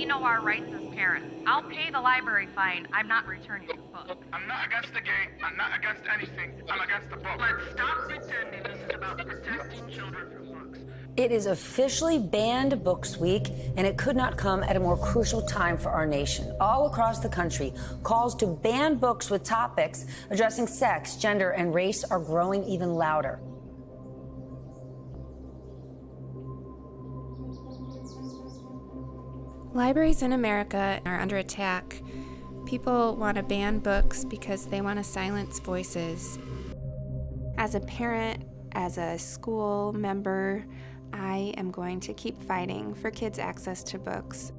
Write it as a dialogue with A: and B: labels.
A: We know our rights as parents. I'll pay the library fine. I'm not returning the book.
B: I'm not against the game. I'm not against anything. I'm against the book.
C: Let's stop pretending this is about protecting children from books.
D: It is officially Banned Books Week, and it could not come at a more crucial time for our nation. All across the country, calls to ban books with topics addressing sex, gender, and race are growing even louder.
E: Libraries in America are under attack. People want to ban books because they want to silence voices. As a parent, as a school member, I am going to keep fighting for kids' access to books.